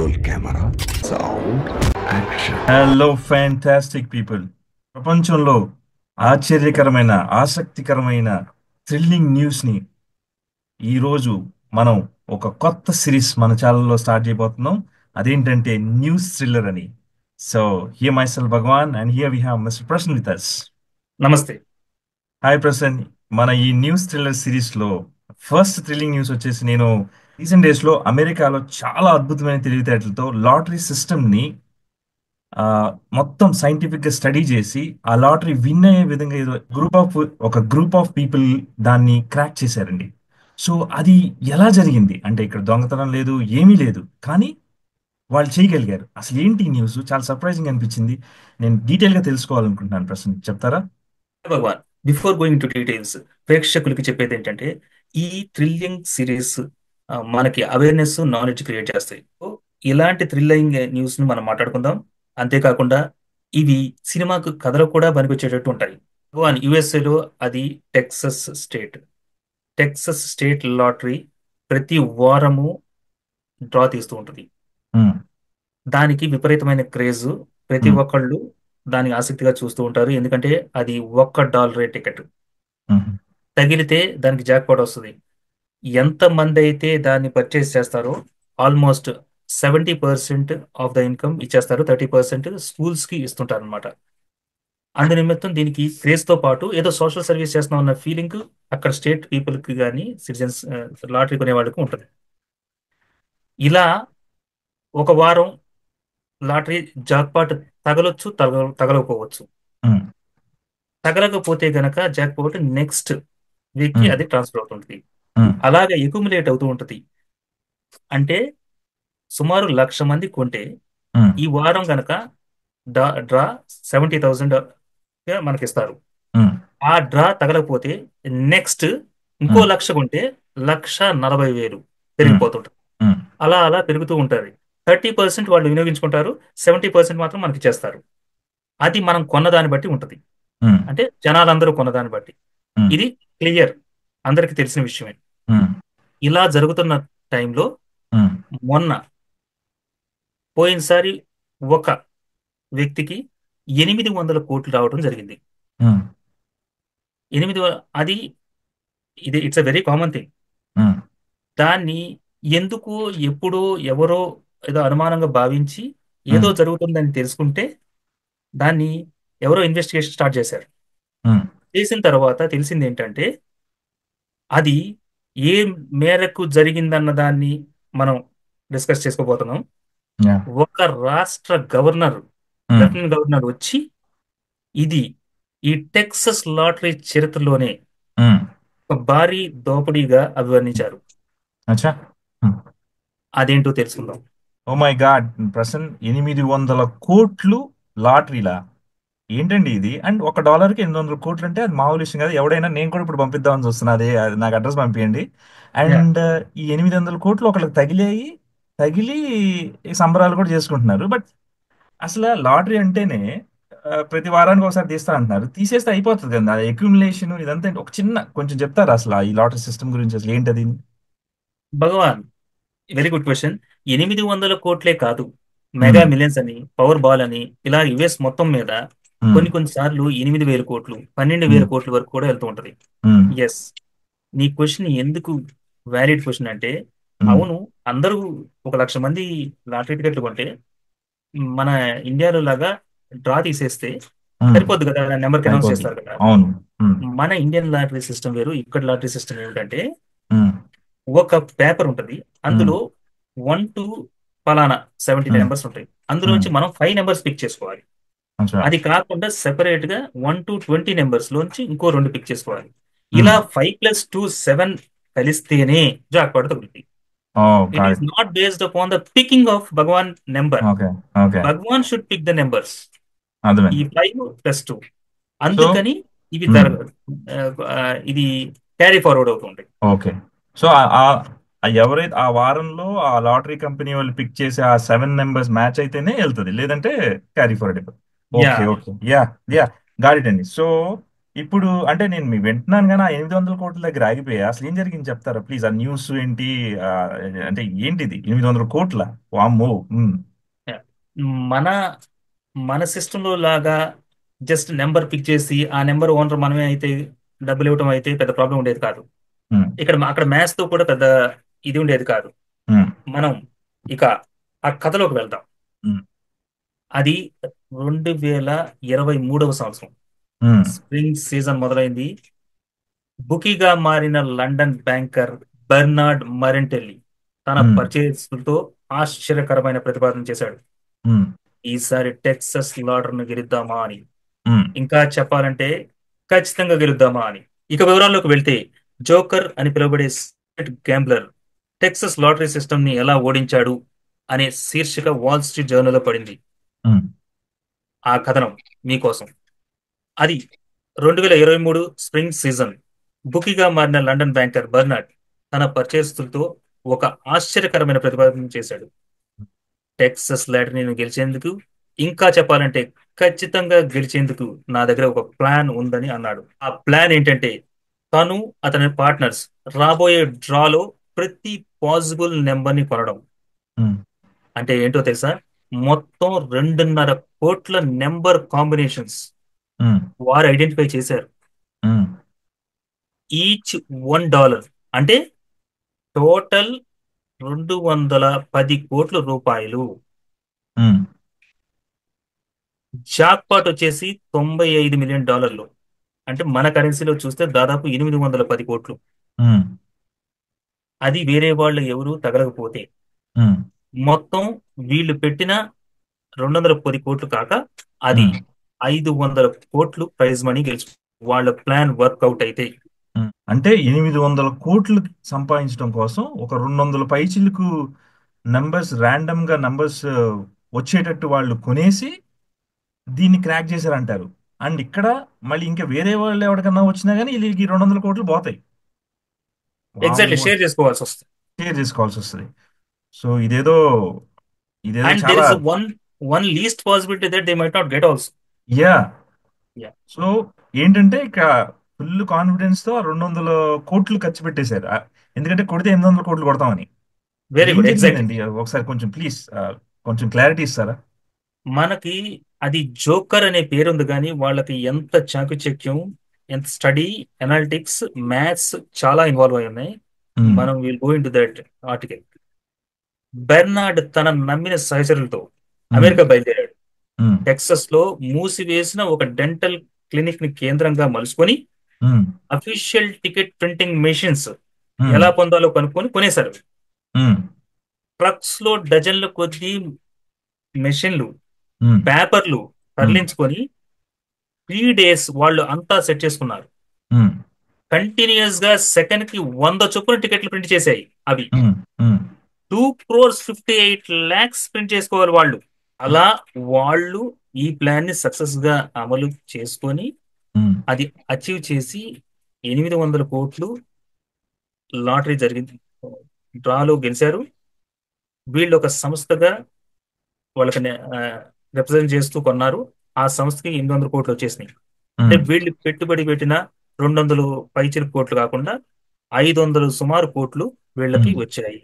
Roll camera, sound, action. Hello fantastic people. ప్రపంచంలో ఆశ్చర్యకరమైన ఆసక్తికరమైన థ్రిల్లింగ్ న్యూస్ని ఈరోజు మనం ఒక కొత్త సిరీస్ మన ఛానల్లో స్టార్ట్ చేయబోతున్నాం. అదేంటంటే న్యూస్ థ్రిల్లర్ అని. So here myself Bhagwan and here we have mister Prasan with us. నమస్తే. హాయ్ ప్రసన్. మన ఈ న్యూస్ థ్రిల్లర్ సిరీస్లో ఫస్ట్ థ్రిల్లింగ్ న్యూస్ వచ్చేసి నేను రీసెంట్ డేస్లో అమెరికాలో చాలా అద్భుతమైన తెలివితేటలతో లాటరీ సిస్టమ్ని ఆ, మొత్తం సైంటిఫిక్ గా స్టడీ చేసి ఆ లాటరీ విన్ అయ్యే విధంగా ఏదో ఒక గ్రూప్ ఆఫ్ పీపుల్ దాన్ని క్రాక్ చేశారండి. సో అది ఎలా జరిగింది అంటే ఇక్కడ దొంగతనం లేదు, ఏమీ లేదు, కానీ వాళ్ళు చేయగలిగారు. అసలు ఏంటి ఈ న్యూస్ చాలా సర్ప్రైజింగ్ అనిపించింది. నేను డీటెయిల్ గా తెలుసుకోవాలనుకుంటున్నాను. ప్రశ్న చెప్తారా? భగవాన్, బిఫోర్ గోయింగ్ టు డీటెయిల్స్, ప్రేక్షకులకి చెప్పేది ఏంటంటే ఈ థ్రిల్లింగ్ సిరీస్ మనకి అవేర్నెస్, నాలెడ్జ్ క్రియేట్ చేస్తాయి. సో ఇలాంటి థ్రిల్లింగ్ న్యూస్ ని మనం మాట్లాడుకుందాం. అంతేకాకుండా ఇవి సినిమాకు కథలు కూడా పనికొచ్చేటట్టు ఉంటాయి. భగవాన్, యుఎస్ఏలో అది Texas state. Texas state lottery ప్రతి వారము డ్రా తీస్తూ ఉంటుంది. ఉమ్, దానికి విపరీతమైన క్రేజ్. ప్రతి ఉమ్, ఒక్కళ్ళు దానికి ఆసక్తిగా చూస్తూ ఉంటారు. ఎందుకంటే అది $1 టికెట్. ఉమ్, తగిలితే దానికి జాక్పాట్ వస్తుంది. ఎంత మంది అయితే దాన్ని పర్చేస్ చేస్తారో ఆల్మోస్ట్ 70% ఆఫ్ ద ఇన్కమ్ ఇచ్చేస్తారు. 30% స్కూల్స్ కి ఇస్తుంటారు అనమాట. అందు నిమిత్తం దీనికి క్రేజ్ తో పాటు ఏదో సోషల్ సర్వీస్ చేస్తున్నాం అన్న ఫీలింగ్ అక్కడ స్టేట్ పీపుల్ కి కానీ, సిటిజన్స్, లాటరీ కొనే వాళ్ళకి ఉంటుంది. ఇలా ఒక వారం లాటరీ జాక్పాట్ తగలొచ్చు, తగలకపోవచ్చు. ఉమ్, తగలకపోతే గనక జాక్పాట్ నెక్స్ట్ వీక్ కి ఉమ్, అది ట్రాన్స్ఫర్ అవుతుంటుంది. ఉమ్, అలాగే ఎక్యుములేట్ అవుతూ ఉంటుంది. అంటే సుమారు 1,00,000 మంది కొంటే ఉమ్, ఈ వారం గనక డ్రా 70,000 మనకి ఇస్తారు. ఉమ్, ఆ డ్రా తగలకపోతే నెక్స్ట్ ఇంకో ఉమ్, 1,00,000 కొంటే 1,40,000 ఉమ్, పెరిగిపోతుంటుంది. ఉమ్, అలా అలా పెరుగుతూ ఉంటుంది. 30% వాళ్ళు వినియోగించుకుంటారు, 70% మాత్రం మనకి చేస్తారు. అది మనం కొన్నదాన్ని బట్టి ఉంటుంది. ఉమ్, అంటే జనాలందరూ కొన్నదాన్ని బట్టి. ఉమ్, ఇది క్లియర్, అందరికి తెలిసిన విషయమే. ఉమ్, ఇలా జరుగుతున్న టైంలో ఉమ్, మొన్న పోయినసారి ఒక వ్యక్తికి 800 కోట్లు రావడం జరిగింది. ఉమ్, అది it's a very common thing. Um, దాన్ని ఎందుకు, ఎప్పుడో, ఎవరో ఏదో అనుమానంగా భావించి ఏదో ఉమ్, జరుగుతుందని తెలుసుకుంటే దాన్ని ఎవరో ఇన్వెస్టిగేషన్ స్టార్ట్ చేశారు. ఉమ్, చేసిన తర్వాత తెలిసింది ఏంటంటే అది ఏ మేరకు జరిగిందన్న దాన్ని మనం డిస్కస్ చేసుకోబోతున్నాం. yeah, ఒక రాష్ట్ర గవర్నర్, ఉమ్, లెఫ్టినెంట్ గవర్నర్ వచ్చి ఇది ఈ టెక్సస్ లాటరీ చరిత్రలోనే ఉమ్, ఒక భారీ దోపిడీగా అభివర్ణించారు. అచ్చా. అదేంటో తెలుసుకుందాం. ఓ మై గాడ్ ప్రసన్, 800 కోట్లు లాటరీలా? ఏంటండి ఇది? అండ్ $1కి 800 కోట్లు అంటే అది మామూలు విషయం కాదు. ఎవడైనా, నేను కూడా ఇప్పుడు పంపిద్దామని చూస్తున్నా. అది నాకు అడ్రస్ పంపించండి. యా, అండ్ ఈ 800 కోట్లు ఒకళ్ళకి తగిలి ఈ సంబరాలు కూడా చేసుకుంటున్నారు. బట్ అసలు లాటరీ అంటేనే ప్రతి వారానికి ఒకసారి తీస్తా అంటున్నారు. తీసేస్తే అయిపోతుంది కదా, అది అక్యుములేషన్ ఇదంతా ఏంటి? ఒక చిన్న కొంచెం చెప్తారా అసలు ఈ లాటరీ సిస్టమ్ గురించి అసలు ఏంటది? భగవాన్, వెరీ గుడ్ క్వశ్చన్. 800 కోట్లే కాదు, మెగా ఉమ్, మిలియన్స్ అని, పవర్ బాల్ అని, ఇలా యుఎస్ మొత్తం మీద ఉమ్, కొన్ని సార్లు 8,000 కోట్లు, 12,000 ఉమ్, కోట్ల వరకు కూడా వెళ్తూ ఉంటది. ఉమ్, ఎస్, నీ క్వశ్చన్ ఎందుకు వ్యాలిడ్ క్వశ్చన్ అంటే, ఉమ్, అవును, అందరూ 1,00,000 మంది లాటరీ టికెట్లు కొంటే మన ఇండియాలో లాగా డ్రా తీసేస్తే ఉమ్, సరిపోద్దు కదా, నెంబర్కి అనౌన్స్ అయిపోద్ది. చేస్తారు కదా. అవును. ఉమ్, మన ఇండియన్ లాటరీ సిస్టమ్ వేరు, ఇక్కడ లాటరీ సిస్టమ్ ఏమిటంటే ఉమ్, ఒక పేపర్ ఉంటుంది. ఉమ్, అందులో 1 to ఫలానా 70 ఉమ్, నెంబర్స్ ఉంటాయి. అందులో ఉమ్, నుంచి మనం 5 నెంబర్స్ పిక్ చేసుకోవాలి. అచ్చా. అది కాకుండా సెపరేట్ గా 1 to 20 నెంబర్స్ లోంచి ఇంకో 2 పిక్ చేసుకోవాలి. ఉమ్, ఇలా 5 + 2 7 కలిస్తేనే జాక్ పాట్ తగులుతుంది. Oh it god. Is not based upon the picking of Bhagwan number. Okay. Okay. Bhagwan should pick the numbers, ఈ అర్థమైంది. 5 + 2. సో అందుకని ఇవి ఇది క్యారీ ఫార్వర్డ్ అవుతుంది. ఓకే. సో ఎవరైతే ఆ వారంలో ఆ లాటరీ కంపెనీ వాళ్ళు పిక్ చేసే ఆ 7 నెంబర్స్ మ్యాచ్ అయితేనే వెళ్తుంది, లేదంటే క్యారీ ఫార్వర్డ్ అయిపోతుంది. Yeah, okay. Okay. Yeah. Yeah. God it అండి. సో ఇప్పుడు అంటే నేను మీ వింటున్నాను కానీ ఆ 800 కోట్ల దగ్గర ఆగిపోయా. అసలు ఏం జరిగింది చెప్తారా ప్లీజ్? ఆ న్యూస్ ఏంటి? ఆ, అంటే ఏంటిది 800 కోట్ల? వామ్మో. మన మన సిస్టంలో లాగా జస్ట్ నెంబర్ పిక్ చేసి ఆ నెంబర్ ఓనర్ మనమే అయితే డబ్బులు ఇవ్వటం అయితే పెద్ద ప్రాబ్లం ఉండేది కాదు. ఉమ్, అక్కడ మ్యాథ్స్ తో కూడా పెద్ద ఇది ఉండేది కాదు. ఉమ్, మనం ఇక ఆ కథలోకి వెళ్దాం. ఉమ్, అది 2023 సంవత్సరం. ఉమ్, స్ప్రింగ్ సీజన్ మొదలైంది. బుకీగా మారిన లండన్ బ్యాంకర్ బెర్నార్డ్ మరెంటెల్లి తన ఉమ్, పర్చేస్లతో ఆశ్చర్యకరమైన ప్రతిపాదన చేశాడు. ఉమ్, ఈసారి టెక్సస్ లాటరీని గెలుద్దామా అని. ఉమ్, ఇంకా చెప్పాలంటే ఖచ్చితంగా గెలుద్దామా అని. ఇక వివరాల్లోకి వెళ్తే, జోకర్ అని పిలువబడే state gambler Texas lottery system ని ఎలా ఓడించాడు అనే శీర్షిక వాల్ స్ట్రీట్ జర్నల్లో పడింది. ఉమ్, ఆ కథనం మీకోసం. అది 2023 స్ప్రింగ్ సీజన్. బుకీగా మారిన లండన్ బ్యాంకర్ బర్నార్డ్ తన పర్చేస్తులతో ఒక ఆశ్చర్యకరమైన ప్రతిపాదన చేశాడు. టెక్సస్ లాటరీని గెలిచేందుకు, ఇంకా చెప్పాలంటే ఖచ్చితంగా గెలిచేందుకు నా దగ్గర ఒక ప్లాన్ ఉందని అన్నాడు. ఆ ప్లాన్ ఏంటంటే, తను అతని పార్ట్నర్స్ రాబోయే డ్రాలో ప్రతి పాసిబుల్ నెంబర్ ని కొనడం. ఉమ్, అంటే ఏంటో తెలుసా? మొత్తం 2.5 కోట్ల నెంబర్ కాంబినేషన్స్ ఉమ్, వారు ఐడెంటిఫై చేశారు. ఉమ్, ఈచ్ $1 అంటే టోటల్ 210 కోట్ల రూపాయలు. ఉమ్, జాక్పాట్ వచ్చేసి $95 మిలియన్. అంటే మన కరెన్సీలో చూస్తే దాదాపు 810 కోట్లు. ఉమ్, అది వేరే వాళ్ళు ఎవరు తగలకపోతే ఉమ్, మొత్తం వీళ్ళు పెట్టిన 210 కోట్లు కాక అది ఉమ్, 500 కోట్లు ప్రైజ్ మనీ గెలుచు, వాళ్ళ ప్లాన్ వర్కౌట్ అయితే. అంటే 800 కోట్లు సంపాదించడం కోసం ఒక 200 పైచిలకు నంబర్స్, ర్యాండమ్ గా నంబర్స్ వచ్చేటట్టు వాళ్ళు కొనేసి దీన్ని క్రాక్ చేశారంటారు. అండ్ ఇక్కడ మళ్ళీ ఇంకా వేరే వాళ్ళు ఎవరికన్నా వచ్చినా కానీ వీళ్ళకి 200 కోట్లు పోతాయి. ఎగ్జాక్ట్లీ వామ్మో. షేర్ చేసుకోవాల్సి వస్తుంది. షేర్ చేసుకోవాల్సి వస్తుంది. సో ఇదేదో అండ్ దెర్ చాలా. Is one least possibility that they might not get also. Yeah. Yeah, so ఏంటంటే ఇక ఫుల్ కాన్ఫిడెన్స్ తో 200 కోట్లు ఖర్చు పెట్టేశారు. ఎందుకంటే కొడితే 800 కోట్లు కొడతామని. వెరీ ఏం గుడ్, ఎగ్జాక్ట్లీ. జరిగిందండి ఒకసారి కొంచెం ప్లీజ్ కొంచెం క్లారిటీ ఇస్తారా? మనకి అది జోకర్ అనే పేరు ఉంది, కానీ వాళ్ళకి ఎంత చాకచక్యం, ఎంత స్టడీ, అనాలిటిక్స్, మ్యాథ్స్ చాలా ఇన్వాల్వ్ అయి ఉన్నాయి. ఉమ్, మనం will go in to that article. Bernard తన నమ్మిన సహచరులతో ఉమ్, అమెరికా బయలుదేరాడు. ఉమ్, టెక్సస్ లో మూసివేసిన ఒక డెంటల్ క్లినిక్ ని కేంద్రంగా మలుచుకొని ఉమ్, అఫీషియల్ టికెట్ ప్రింటింగ్ మెషిన్స్ ఉమ్, ఎలా పొందాలో కనుక్కొని కొనేశారు. ఉమ్, ట్రక్స్ లో డజన్ల కొద్దీ మెషిన్లు, ఉమ్, పేపర్లు ఉమ్, తరలించుకొని 3 days వాళ్ళు అంతా సెట్ చేసుకున్నారు. ఉమ్, కంటిన్యూస్ గా సెకండ్ కి 100 చొప్పున టికెట్లు ప్రింట్ చేశాయి అవి. ఉమ్, ఉమ్, 2,58 lakhs ప్రింట్ చేసుకోవాలి వాళ్ళు. అలా వాళ్ళు ఈ ప్లాన్ ని సక్సెస్ గా అమలు చేసుకొని ఉమ్, అది అచీవ్ చేసి 800 కోట్లు లాటరీ జరిగింది, డ్రాలో గెలిచారు. వీళ్ళు ఒక సంస్థగా వాళ్ళకి రిప్రజెంట్ చేస్తూ కొన్నారు. ఆ సంస్థకి 800 కోట్లు వచ్చేసినాయి. అంటే ఉమ్, వీళ్ళు పెట్టుబడి పెట్టిన 200 పైచిలకు కోట్లు కాకుండా 500 సుమారు కోట్లు వీళ్ళకి ఉమ్, వచ్చాయి.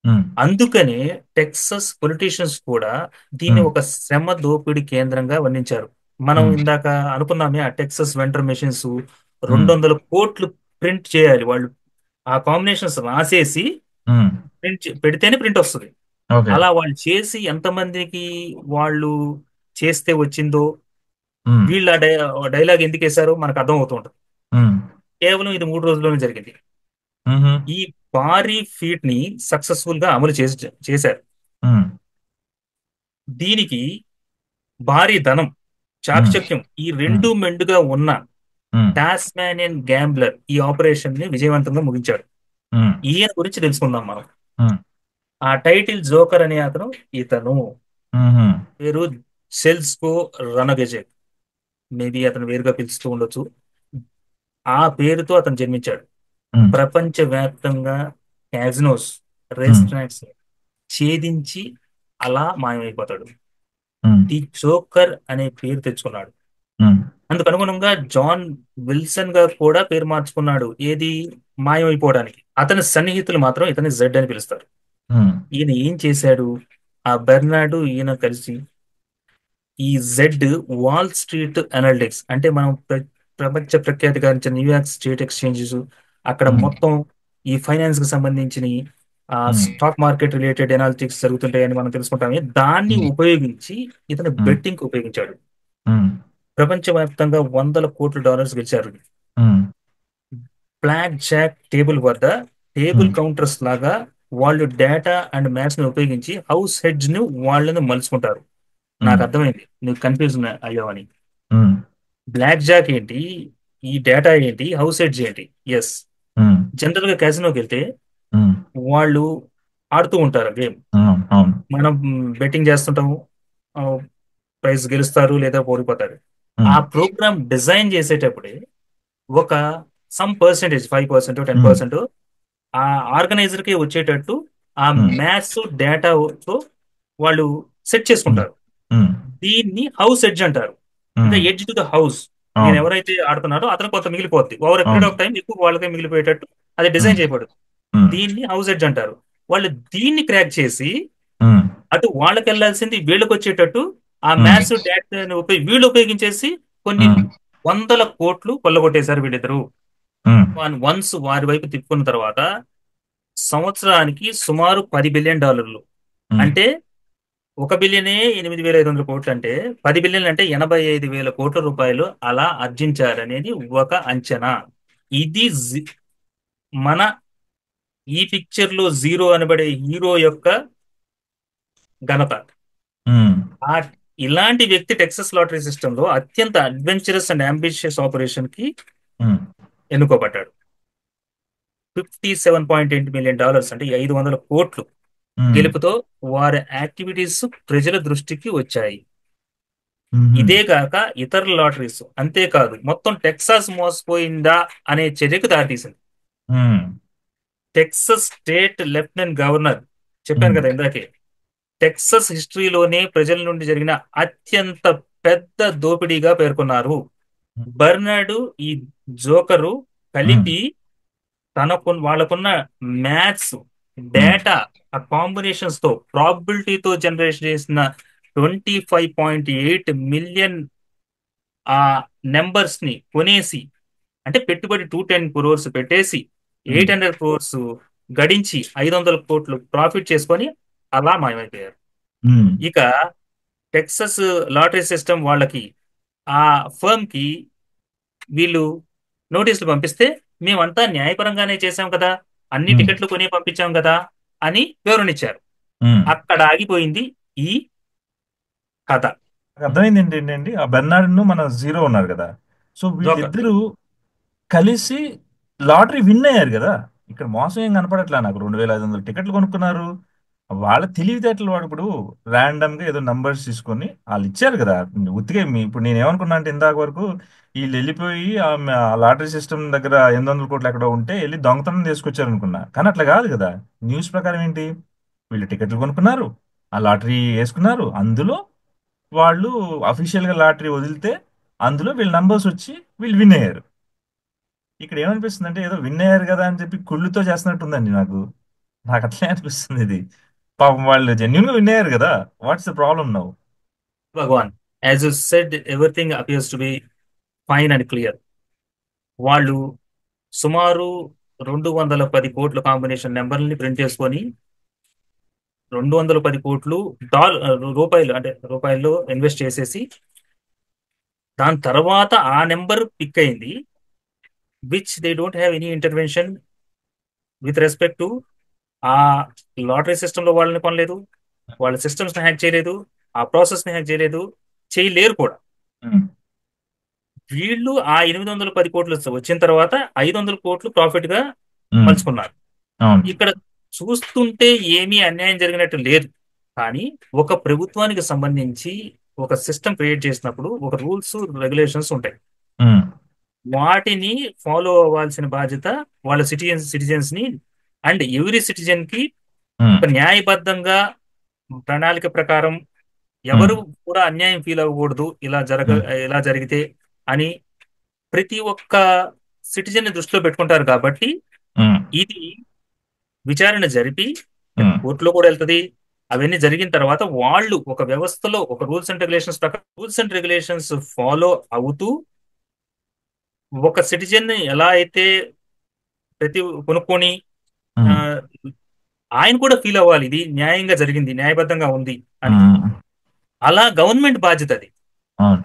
ఉమ్, అందుకనే టెక్సస్ పొలిటీషియన్స్ కూడా దీన్ని ఉమ్, ఒక శ్రమ దోపిడీ కేంద్రంగా వర్ణించారు. మనం ఉమ్, ఇందాక అనుకున్నామే, ఆ టెక్సస్ వెండర్ మెషిన్స్ ఉమ్, 200 కోట్లు ప్రింట్ చేయాలి వాళ్ళు. ఆ కాంబినేషన్స్ రాసేసి ఉమ్, పెడితేనే ప్రింట్ వస్తుంది. ఓకే. అలా వాళ్ళు చేసి ఎంతమందికి వాళ్ళు చేస్తే వచ్చిందో, ఉమ్, వీళ్ళు ఆ డైలాగ్ ఎందుకు వేశారో మనకు అర్థం అవుతూ ఉంటుంది. ఉమ్, కేవలం ఇది 3 రోజుల్లోనే జరిగింది. ఉమ్హు, ఈ భారీ ఫీట్ ని సక్సెస్ఫుల్ గా అమలు చేశారు. ఉమ్, దీనికి భారీ ధనం, ఉమ్, చాకచక్యం ఈ ఉమ్, రెండు మెండుగా ఉన్న ఉమ్, టాస్మానియన్ గ్యాంబ్లర్ ఈ ఆపరేషన్ ని విజయవంతంగా ముగించాడు. ఉమ్, ఈయన గురించి తెలుసుకుందాం మనం. ఉమ్, ఆ టైటిల్ జోకర్ అనే అతను, ఇతను ఉమ్హు, పేరు సెల్స్కో రనగజెక్. మేబీ అతను వేరుగా పిలుస్తూ ఉండొచ్చు. ఆ పేరుతో అతను జన్మించాడు. ఉమ్, ప్రపంచవ్యాప్తంగా క్యాజినోస్, ఉమ్, రెస్టారెంట్స్ ఛేదించి అలా మాయమైపోతాడు. ఉమ్, ది జోకర్ అనే పేరు తెచ్చుకున్నాడు. ఉమ్, అందుకు అనుగుణంగా జాన్ విల్సన్ గా కూడా పేరు మార్చుకున్నాడు. ఏది? మాయమైపోవడానికి. అతని సన్నిహితులు మాత్రం ఇతని జెడ్ అని పిలుస్తారు. ఉమ్, ఈయన ఏం చేశాడు? ఆ బెర్నార్డు ఈయన కలిసి ఈ జెడ్ వాల్ స్ట్రీట్ అనలిటిక్స్ అంటే మనం ప్రపంచ ప్రఖ్యాతి గాంచిన న్యూయార్క్ స్టేట్ ఎక్స్చేంజెస్, అక్కడ ఉమ్, మొత్తం ఈ ఫైనాన్స్ కి సంబంధించిన ఆ ఉమ్, స్టాక్ మార్కెట్ రిలేటెడ్ ఎనాలిటిక్స్ జరుగుతుంటాయని మనం తెలుసుకుంటామే. దాన్ని ఉమ్, ఉపయోగించి ఇతను ఉమ్, బెట్టింగ్ ఉపయోగించాడు. ఉమ్, ప్రపంచవ్యాప్తంగా $100 కోట్ల గెలిచారు. ఉమ్, బ్లాక్ జాక్ టేబుల్ వద్ద టేబుల్ ఉమ్, కౌంటర్స్ లాగా వాళ్ళు డేటా అండ్ మ్యాథ్స్ ని ఉపయోగించి హౌస్ హెడ్జ్ ను వాళ్ళను మలుచుకుంటారు. నాకు ఉమ్, అర్థమైంది నువ్వు కన్ఫ్యూజ్ అయ్యావని. ఉమ్, బ్లాక్ జాక్ ఏంటి, ఈ డేటా ఏంటి, హౌస్ హెడ్జ్ ఏంటి? ఎస్. ఉమ్, జనరల్ గా క్యాసినోకి వెళ్తే ఉమ్, వాళ్ళు ఆడుతూ ఉంటారు గేమ్. అవును, అవును. మనం బెట్టింగ్ చేస్తుంటాము. ప్రైజ్ గెలుస్తారు లేదా ఓడిపోతారు. ఆ ఉమ్, ప్రోగ్రామ్ డిజైన్ చేసేటప్పుడే ఒక సమ్ పర్సెంటేజ్ 5% ఉమ్, 10% ఆ ఆర్గనైజర్ కి వచ్చేటట్టు ఆ ఉమ్, మ్యాథ్స్ డేటాతో వాళ్ళు సెట్ ఉమ్, చేసుకుంటారు. ఉమ్, దీన్ని హౌస్ ఎడ్జ్ అంటారు. అంటే ఉమ్, ఎడ్జ్ టు ద హౌస్. నేను అవును, ఎవరైతే ఆడుతున్నారో అతను కొంత మిగిలిపోద్ది. ఓవర్ ఎ పీరియడ్ అవును. ఆఫ్ టైం ఎక్కువ వాళ్ళకే మిగిలిపోయేటట్టు అది ఉమ్, డిజైన్ చేయబడుతుంది. ఉమ్, దీన్ని హౌస్ ఎడ్జ్ అంటారు. వాళ్ళు దీన్ని క్రాక్ చేసి ఉమ్, అటు వాళ్ళకి వెళ్ళాల్సింది వీళ్ళకి వచ్చేటట్టు ఆ ఉమ్, మ్యాథ్స్ డేటాను వీళ్ళు ఉపయోగించేసి కొన్ని ఉమ్, 100 కోట్లు కొల్లగొట్టేశారు వీళ్ళిద్దరు. ఉమ్, వన్స్ వారి వైపు తిప్పుకున్న తర్వాత సంవత్సరానికి సుమారు $10 బిలియన్. ఉమ్, అంటే 1 బిలియనే 8,500 కోట్లు అంటే 10 బిలియన్లు అంటే 85,000 కోట్ల రూపాయలు అలా ఆర్జించారనేది ఒక అంచనా. ఇది మన ఈ పిక్చర్ లో జీరో అనబడే హీరో యొక్క ఘనత. ఉమ్, ఆ ఇలాంటి వ్యక్తి టెక్సస్ లాటరీ సిస్టమ్ లో అత్యంత అడ్వెంచరస్ అండ్ అంబిషియస్ ఆపరేషన్ కి ఉమ్, ఎన్నుకోబడ్డాడు. $57.8 మిలియన్ అంటే 500 కోట్లు ఉమ్, గెలుపుతో వారి యాక్టివిటీస్ ప్రజల దృష్టికి వచ్చాయి. ఉమ్, ఇదే కాక ఇతర లాటరీస్ అంతేకాదు మొత్తం టెక్సాస్ మోసపోయిందా అనే చర్యకు దారితీసింది. ఉమ్, టెక్సస్ స్టేట్ లెఫ్టినెంట్ గవర్నర్, చెప్పాను ఉమ్, కదా ఇందాకే, టెక్సస్ హిస్టరీలోనే ప్రజల నుండి జరిగిన అత్యంత పెద్ద దోపిడీగా పేర్కొన్నారు. బర్నార్డు ఈ జోకరు ఉమ్, కలిపి వాళ్ళకున్న మ్యాథ్స్ ఉమ్, డేటా ఆ కాంబినేషన్స్ తో ప్రాబిలిటీతో జనరేట్ చేసిన 25.8 మిలియన్ ఆ నెంబర్స్ ని కొనేసి, అంటే పెట్టుబడి 210 crores పెట్టేసి ఉమ్, 800 crores గడించి 500 కోట్లు ప్రాఫిట్ చేసుకొని అలా మాయమైపోయారు. ఉమ్, ఇక టెక్సస్ లాటరీ సిస్టమ్ వాళ్ళకి ఆ ఫర్మ్ కి వీళ్ళు నోటీసులు పంపిస్తే మేమంతా న్యాయపరంగానే చేశాం కదా, అన్ని ఉమ్, టికెట్లు కొని పంపించాం కదా అని వివరణ ఇచ్చారు. ఉమ్. అక్కడ ఆగిపోయింది ఈ కథ. నాకు అర్థమైంది ఏంటండి, ఆ బెర్నార్డ్ మన జీరో ఉన్నారు కదా, సో జోకర్. వీళ్ళిద్దరూ కలిసి లాటరీ విన్ అయ్యారు కదా. ఇక్కడ మోసం ఏం కనపడట్లా నాకు. 2,500 టికెట్లు కొనుక్కున్నారు. వాళ్ళ తెలివితేటలు వాడు ఇప్పుడు ర్యాండమ్ గా ఏదో నంబర్స్ తీసుకొని వాళ్ళు ఇచ్చారు కదా. ఉత్తిగా ఇప్పుడు నేను ఏమనుకున్నా అంటే ఇందాక వరకు వీళ్ళు వెళ్ళిపోయి ఆ లాటరీ సిస్టమ్ దగ్గర 800 కోట్లు ఎక్కడో ఉంటే వెళ్ళి దొంగతనం తీసుకొచ్చారు అనుకున్నా. కానీ అట్లా కాదు కదా. న్యూస్ ప్రకారం ఏంటి, వీళ్ళు టికెట్లు కొనుక్కున్నారు, ఆ లాటరీ వేసుకున్నారు, అందులో వాళ్ళు అఫీషియల్ గా లాటరీ వదిలితే అందులో వీళ్ళ నంబర్స్ వచ్చి వీళ్ళు విన్ అయ్యారు. ఇక్కడ ఏమనిపిస్తుంది అంటే ఏదో విన్ అయ్యారు కదా అని చెప్పి కుళ్ళుతో చేస్తున్నట్టుందండి నాకు. నాకు అట్లే అనిపిస్తుంది ఇది. పాపం వాళ్ళు జెన్యున్ గా విన్ అయ్యారు కదా. What's the problem now? Bhagwan, as you said everything appears to be fine and clear. వాళ్ళు సుమారు 210 కోట్ల కాంబినేషన్ నెంబర్ని ప్రింట్ చేసుకొని 210 కోట్లు రూపాయలు, అంటే రూపాయల్లో ఇన్వెస్ట్ చేసేసి దాని తర్వాత ఆ నెంబర్ పిక్ అయింది. Which they don't have any intervention with respect to ఆ లాటరీ సిస్టమ్ లో వాళ్ళని కొనలేదు, వాళ్ళ సిస్టమ్స్ ని హ్యాక్ చేయలేదు, ఆ ప్రాసెస్ ని హ్యాక్ చేయలేదు, చేయలేరు కూడా. ఉమ్, వీళ్ళు ఆ 810 కోట్లు వచ్చిన తర్వాత 500 కోట్లు ప్రాఫిట్ గా ఉమ్, మలుచుకున్నారు. అవును. ఇక్కడ చూస్తుంటే ఏమీ అన్యాయం జరిగినట్టు లేదు. కానీ ఒక ప్రభుత్వానికి సంబంధించి ఒక సిస్టమ్ క్రియేట్ చేసినప్పుడు ఒక రూల్స్ రెగ్యులేషన్స్ ఉంటాయి. ఉమ్, వాటిని ఫాలో అవ్వాల్సిన బాధ్యత వాళ్ళ సిటిజన్స్ ని అండ్ ఎవ్రీ సిటిజన్ కి ఉమ్, ఒక న్యాయబద్ధంగా ప్రణాళిక ప్రకారం ఉమ్, ఎవరు కూడా అన్యాయం ఫీల్ అవ్వకూడదు. ఇలా ఉమ్, ఇలా జరిగితే అని ప్రతి ఒక్క సిటిజన్ ని దృష్టిలో పెట్టుకుంటారు కాబట్టి ఉమ్, ఇది విచారణ జరిపి ఉమ్, కోర్టులో కూడా వెళ్తది. అవన్నీ జరిగిన తర్వాత వాళ్ళు ఒక వ్యవస్థలో ఒక రూల్స్ అండ్ రెగ్యులేషన్స్ ప్రకారం రూల్స్ అండ్ రెగ్యులేషన్స్ ఫాలో అవుతూ ఒక సిటిజన్ ఎలా అయితే ప్రతి కొనుక్కొని ఆ, ఉమ్, ఆయన కూడా ఫీల్ అవ్వాలి ఇది న్యాయంగా జరిగింది, న్యాయబద్ధంగా ఉంది అని. ఉమ్, అలా గవర్నమెంట్ బాధ్యత అది. అవును.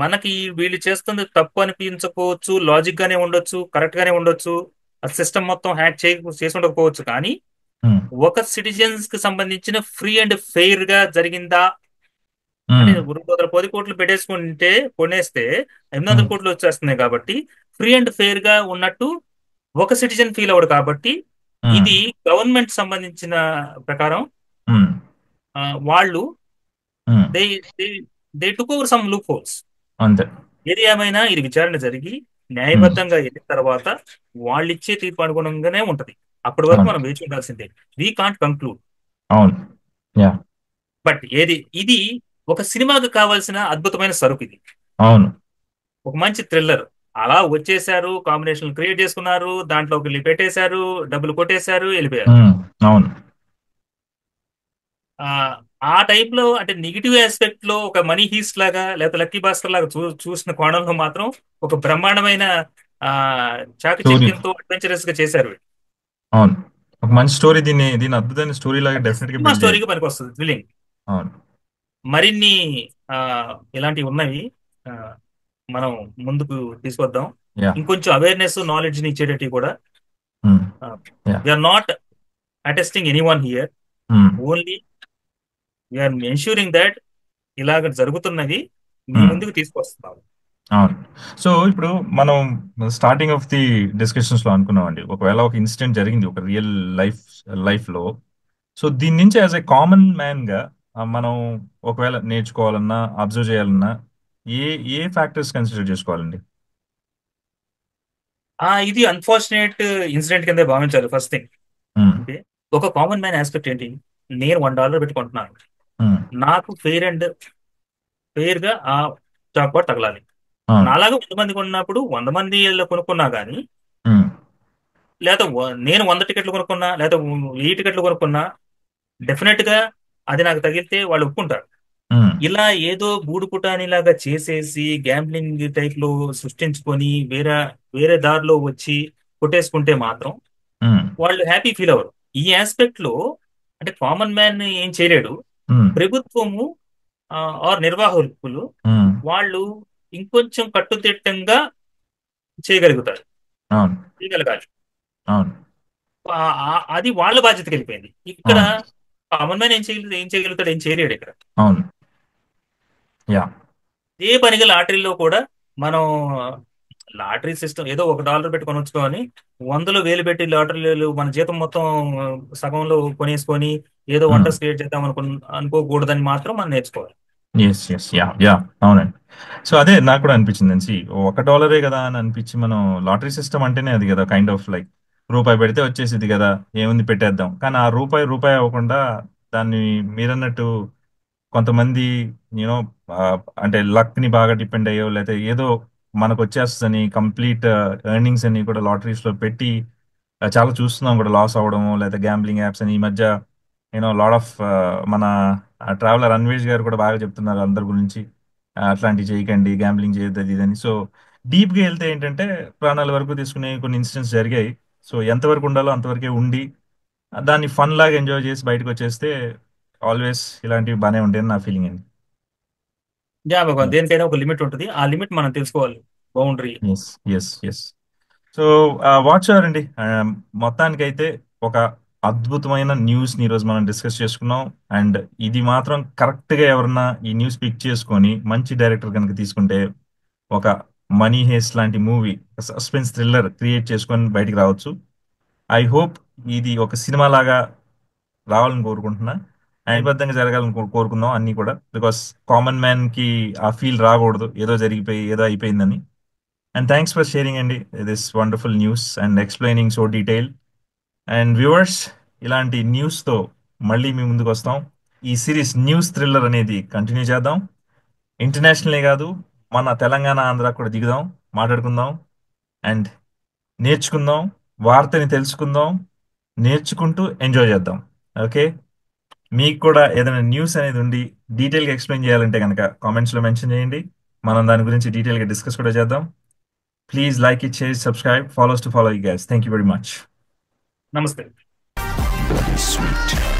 మనకి వీళ్ళు చేస్తుంది తప్పు అనిపించకపోవచ్చు, లాజిక్ గానే ఉండొచ్చు, కరెక్ట్ గానే ఉండొచ్చు, ఆ సిస్టమ్ మొత్తం హ్యాక్ చేసి ఉండకపోవచ్చు, కానీ ఉమ్, ఒక సిటిజన్స్ కి సంబంధించిన ఫ్రీ అండ్ ఫెయిర్ గా జరిగిందా అంటే ఉమ్, 10 కోట్లు పెట్టేసుకుంటే కొనేస్తే 800 ఉమ్, కోట్లు వచ్చేస్తున్నాయి కాబట్టి ఫ్రీ అండ్ ఫెయిర్ గా ఉన్నట్టు ఒక సిటిజన్ ఫీల్ అవ్వడు కాబట్టి ఉమ్, ఇది గవర్నమెంట్ సంబంధించిన ప్రకారం ఉమ్, వాళ్ళు um, they they they took over some loopholes. అంతే. ఏది ఏమైనా ఇది విచారణ జరిగి ఉమ్, న్యాయబద్ధంగా వెళ్ళిన తర్వాత వాళ్ళు ఇచ్చే తీర్పు అనుగుణంగానే ఉంటది. అప్పటి వరకు అవును. మనం వేచి ఉండాల్సిందే. We can't conclude. అవును. యా. బట్ ఇది ఒక సినిమాకి కావాల్సిన అద్భుతమైన సరుకు ఇది. అవును. ఒక మంచి థ్రిల్లర్ అలా వచ్చేసారు, కాంబినేషన్ క్రియేట్ చేసుకున్నారు, దాంట్లోకి వెళ్ళి పెట్టేశారు, డబ్బులు కొట్టేశారు, వెళ్ళిపోయారు. ఉమ్, అవును. ఆ ఆ టైప్ లో అంటే నెగిటివ్ ఆస్పెక్ట్ లో ఒక మనీ హీస్ట్ లాగా లేకపోతే లక్కీ భాస్కర్ లాగా చూసిన కోణంలో మాత్రం ఒక బ్రహ్మాండమైన ఆ స్టోరీ. చాకచక్యంతో అడ్వెంచరస్ గా చేశారు. అవును. ఒక మంచి స్టోరీ, దీన్ని అద్భుతమైన స్టోరీ లాగా అంటే డెఫినెట్ గా సినిమా బిల్డ్ చేయొచ్చు. స్టోరీకి పనికొస్తుంది, థ్రిల్లింగ్. అవును. మరిన్ని ఆ ఇలాంటివి ఉన్నవి. ఆ, మనం ముందుకు తీసుకొద్దాం. యా. ఇంకొంచెం అవేర్నెస్ నాలెడ్జ్ ని ఇచ్చేటట్టు కూడా. Um, yeah. We are not attesting anyone here, um, only we are ensuring that ఇలాగ జరుగుతున్నది మీ ఉమ్, ముందుకు తీసుకొస్తున్నాం. అవును. సో ఇప్పుడు మనం స్టార్టింగ్ ఆఫ్ ది డిస్కషన్స్ లో అనుకున్నామండి, ఒకవేళ ఒక ఇన్సిడెంట్ జరిగింది ఒక రియల్ లైఫ్ లైఫ్ లో. సో దీని నుంచి యాజ్ ఎ కామన్ మ్యాన్ గా మనం ఒకవేళ నేర్చుకోవాలన్నా అబ్జర్వ్ చేయాలన్నా ఏ ఏ ఫ్యాక్టర్స్ కన్సిడర్ చేసుకోవాలండి? ఇది అన్ఫార్చునేట్ ఇన్సిడెంట్ కింద భావించాలి ఫస్ట్ థింగ్. ఉమ్, అంటే ఒక కామన్ మ్యాన్ ఆస్పెక్ట్ ఏంటి, నేను $1 పెట్టుకుంటున్నాను, ఉమ్, నాకు ఫెయిర్ అండ్ ఫెయిర్ గా ఆ జాక్ పాట్ తగలాలి. అవును. నాలాగా 100 మంది కొన్నప్పుడు 100 మంది కొనుక్కున్నా కానీ, ఉమ్, లేదా నేను 100 టికెట్లు కొనుక్కున్నా లేదా 1000 టికెట్లు కొనుక్కున్నా డెఫినెట్ గా అది నాకు తగిలితే వాళ్ళు ఒప్పుకుంటారు. ఉమ్, ఇలా ఏదో గూడు పుటానిలాగా చేసేసి గ్యాంబ్లింగ్ టైప్ లో సృష్టించుకొని వేరే వేరే దారిలో వచ్చి కొట్టేసుకుంటే మాత్రం ఉమ్, వాళ్ళు హ్యాపీ ఫీల్ అవ్వరు. ఈ ఆస్పెక్ట్ లో అంటే కామన్ మ్యాన్ ఏం చేయలేడు. ఉమ్, ప్రభుత్వము ఆర్ నిర్వాహకులు ఉమ్, వాళ్ళు ఇంకొంచెం కట్టుదిట్టంగా చేయగలుగుతారు, అవును. చేయగలగాలి. అవును. అది వాళ్ళ బాధ్యతకి వెళ్ళిపోయింది. ఇక్కడ అవును. కామన్ మ్యాన్ ఏం చేయగలుగుతాడు, ఏం చేయలేడు ఇక్కడ. అవును. యా. ఏ పనిగా లాటరీలో కూడా మనం లాటరీ సిస్టమ్ ఏదో $1 పెట్టి కొనొచ్చుకొని వందలు వేలు పెట్టి లాటరీలు మన జీతం మొత్తం సగంలో కొనేసుకొని ఏదో వండర్స్ క్రియేట్ చేద్దాం అనుకోకూడదని మాత్రం మనం నేర్చుకోవాలి. Yes, yes, yeah, yeah. అవునండి. సో అదే నాకు కూడా అనిపించింది నుంచి $1 కదా అని అనిపించి, మనం లాటరీ సిస్టమ్ అంటేనే అది కదా, కైండ్ ఆఫ్ లైక్ రూపాయి పెడితే వచ్చేసింది కదా, ఏముంది పెట్టేద్దాం. కానీ ఆ రూపాయి రూపాయి అవ్వకుండా దాన్ని మీరన్నట్టు కొంతమంది యూనో అంటే లక్ ని బాగా డిపెండ్ అయ్యో లేకపోతే ఏదో మనకు వచ్చేస్తుందని కంప్లీట్ ఎర్నింగ్స్ అని కూడా లాటరీస్ లో పెట్టి చాలా చూస్తున్నాం కూడా, లాస్ అవ్వడము లేదా గ్యాంబ్లింగ్ యాప్స్ అని ఈ మధ్య లాడ్ ఆఫ్ మన ట్రావెలర్ అన్వేష్ గారు కూడా బాగా చెప్తున్నారు అందరి గురించి. అట్లాంటివి చేయకండి, గ్యాంబ్లింగ్ చేయొద్దు, అది ఇదని. సో డీప్ గా వెళ్తే ఏంటంటే ప్రాణాల వరకు తీసుకునే కొన్ని ఇన్సిడెంట్స్ జరిగాయి. సో ఎంతవరకు ఉండాలో అంతవరకే ఉండి దాన్ని ఫన్ లాగా ఎంజాయ్ చేసి బయటకు వచ్చేస్తే ఆల్వేస్ ఇలాంటివి బాగానే ఉంటాయని నా ఫీలింగ్ అండి. యా భగవాన్, దేనికైనా ఒక లిమిట్ ఉంటుంది, ఆ లిమిట్ మనం తెలుసుకోవాలి, boundary. Yes, yes, yes. So whatsoever అండి, మొత్తానికైతే ఒక అద్భుతమైన న్యూస్ ని ఈరోజు మనం డిస్కస్ చేసుకున్నాం. అండ్ ఇది మాత్రం కరెక్ట్ గా ఎవరన్నా ఈ న్యూస్ పిక్ చేసుకొని మంచి డైరెక్టర్ కనుక తీసుకుంటే ఒక మనీ హేస్ట్ లాంటి మూవీ, సస్పెన్స్ థ్రిల్లర్ క్రియేట్ చేసుకొని బయటికి రావచ్చు. ఐ హోప్ ఇది ఒక సినిమా లాగా రావాలని కోరుకుంటున్నా. అండ్ నిబద్ధంగా జరగాలని కోరుకుందాం అన్ని కూడా, బికాస్ కామన్ మ్యాన్ కి ఆ ఫీల్ రాకూడదు ఏదో జరిగిపోయి ఏదో అయిపోయిందని. అండ్ థ్యాంక్స్ ఫర్ షేరింగ్ అండి this wonderful news and explaining so detail. And viewers, ఇలాంటి న్యూస్తో మళ్ళీ మీ ముందుకు వస్తాం. ఈ సిరీస్ న్యూస్ థ్రిల్లర్ అనేది కంటిన్యూ చేద్దాం. ఇంటర్నేషనలే కాదు, మన తెలంగాణ ఆంధ్ర కూడా దిగుదాం, మాట్లాడుకుందాం అండ్ నేర్చుకుందాం, వార్తని తెలుసుకుందాం, నేర్చుకుంటూ ఎంజాయ్ చేద్దాం. ఓకే, మీకు కూడా ఏదైనా న్యూస్ అనేది ఉండి డీటెయిల్గా ఎక్స్ప్లెయిన్ చేయాలంటే కనుక కామెంట్స్లో మెన్షన్ చేయండి. మనం దాని గురించి డీటెయిల్గా డిస్కస్ కూడా చేద్దాం. Please like it, share, subscribe, follows to follow you guys. Thank you very much. నమస్తే. Bloody sweet.